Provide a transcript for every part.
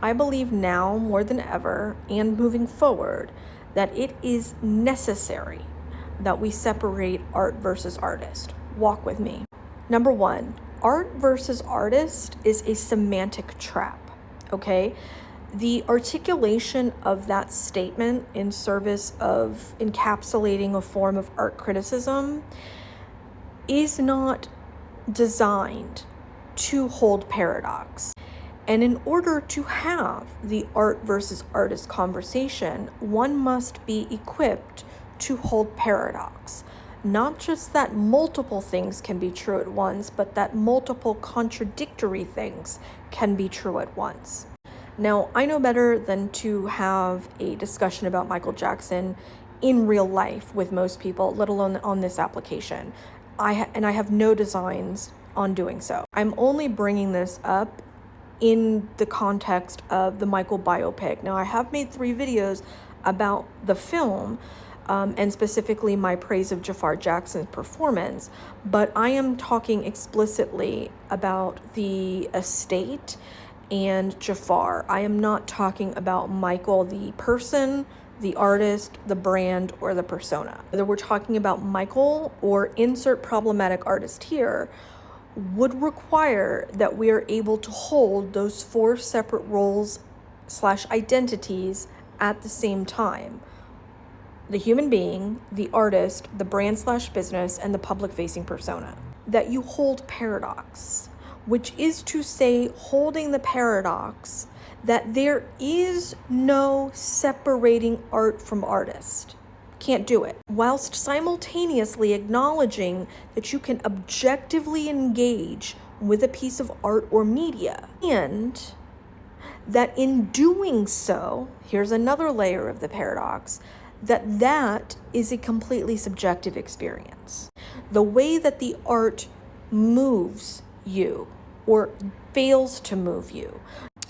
I believe now more than ever and moving forward that it is necessary that we separate art versus artist. Walk with me. Number one, art versus artist is a semantic trap, okay? The articulation of that statement in service of encapsulating a form of art criticism is not designed to hold paradox. And in order to have the art versus artist conversation, one must be equipped to hold paradox. Not just that multiple things can be true at once, but that multiple contradictory things can be true at once. Now, I know better than to have a discussion about Michael Jackson in real life with most people, let alone on this application. I have no designs on doing so. I'm only bringing this up in the context of the Michael biopic. Now, I have made 3 videos about the film, and specifically my praise of Jafar Jackson's performance, but I am talking explicitly about the estate and Jafar. I am not talking about Michael, the person, the artist, the brand, or the persona. Whether we're talking about Michael or insert problematic artist here, would require that we are able to hold those 4 separate roles / identities at the same time. The human being, the artist, the brand / business, and the public-facing persona. That you hold paradox, which is to say, holding the paradox that there is no separating art from artist. Can't do it, whilst simultaneously acknowledging that you can objectively engage with a piece of art or media, and that in doing so, here's another layer of the paradox, that is a completely subjective experience. The way that the art moves you or fails to move you,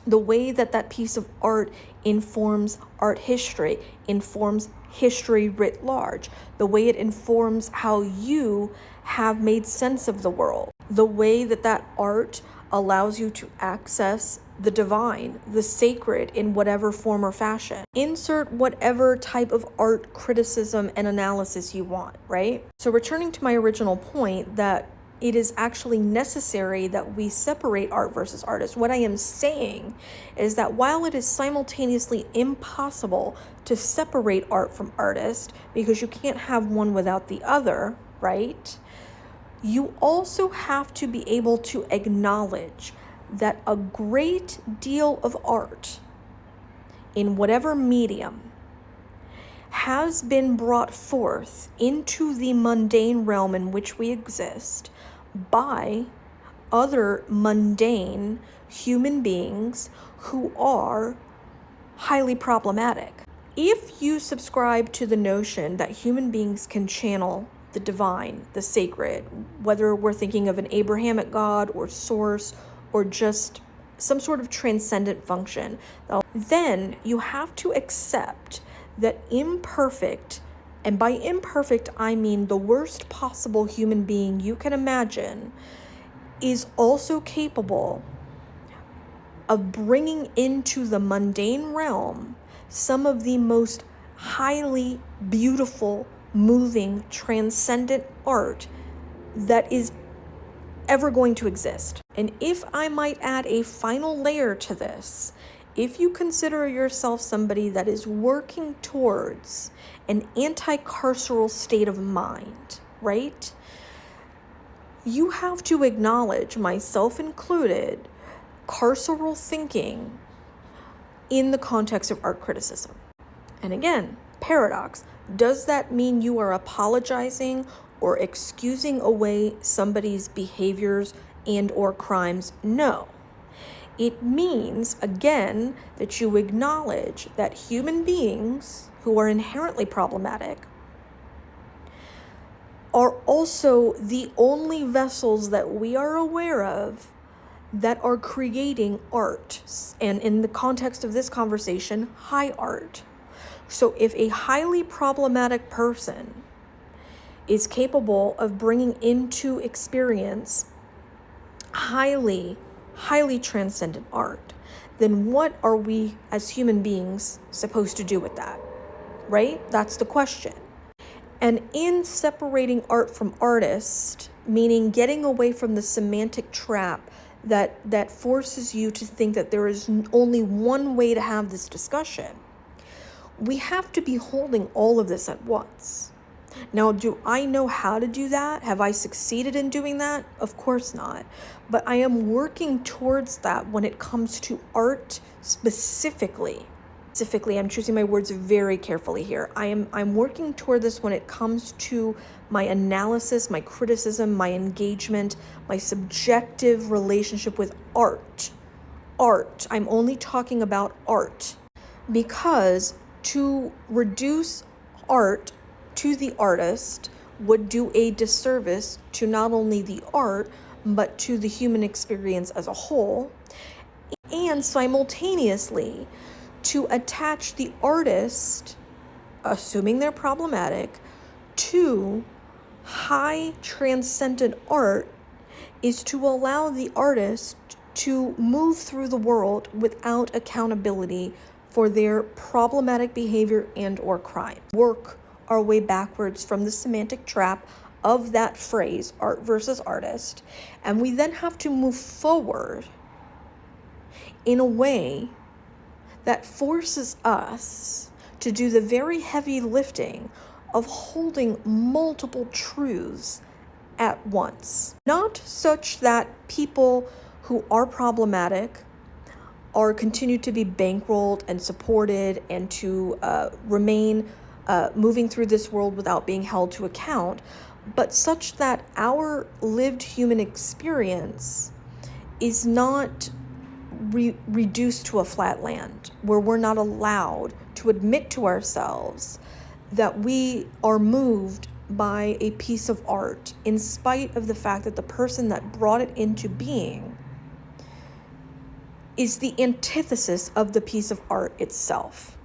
the way that that piece of art informs art history, informs history writ large, the way it informs how you have made sense of the world, the way that that art allows you to access the divine, the sacred in whatever form or fashion. Insert whatever type of art criticism and analysis you want, right? So returning to my original point that it is actually necessary that we separate art versus artist. What I am saying is that while it is simultaneously impossible to separate art from artist, because you can't have one without the other, right? You also have to be able to acknowledge that a great deal of art in whatever medium has been brought forth into the mundane realm in which we exist by other mundane human beings who are highly problematic. If you subscribe to the notion that human beings can channel the divine, the sacred, whether we're thinking of an Abrahamic God or source or just some sort of transcendent function, then you have to accept that imperfect, and by imperfect I mean the worst possible human being you can imagine, is also capable of bringing into the mundane realm some of the most highly beautiful, moving, transcendent art that is ever going to exist. And if I might add a final layer to this, if you consider yourself somebody that is working towards an anti-carceral state of mind, right? You have to acknowledge, myself included, carceral thinking in the context of art criticism. And again, paradox. Does that mean you are apologizing or excusing away somebody's behaviors and or crimes? No. It means, again, that you acknowledge that human beings who are inherently problematic are also the only vessels that we are aware of that are creating art. And in the context of this conversation, high art. So if a highly problematic person is capable of bringing into experience highly transcendent art, then what are we as human beings supposed to do with that? Right? That's the question. And in separating art from artist, meaning getting away from the semantic trap that forces you to think that there is only one way to have this discussion, we have to be holding all of this at once. Now, do I know how to do that? Have I succeeded in doing that? Of course not. But I am working towards that when it comes to art specifically. I'm choosing my words very carefully here. I'm working toward this when it comes to my analysis, my criticism, my engagement, my subjective relationship with art. I'm only talking about art, because to reduce art to the artist would do a disservice to not only the art, but to the human experience as a whole, and simultaneously to attach the artist, assuming they're problematic, to high transcendent art is to allow the artist to move through the world without accountability for their problematic behavior and or crime. Work our way backwards from the semantic trap of that phrase, art versus artist, and we then have to move forward in a way that forces us to do the very heavy lifting of holding multiple truths at once. Not such that people who are problematic are continued to be bankrolled and supported and to remain moving through this world without being held to account, but such that our lived human experience is not reduced to a flat land where we're not allowed to admit to ourselves that we are moved by a piece of art, in spite of the fact that the person that brought it into being is the antithesis of the piece of art itself.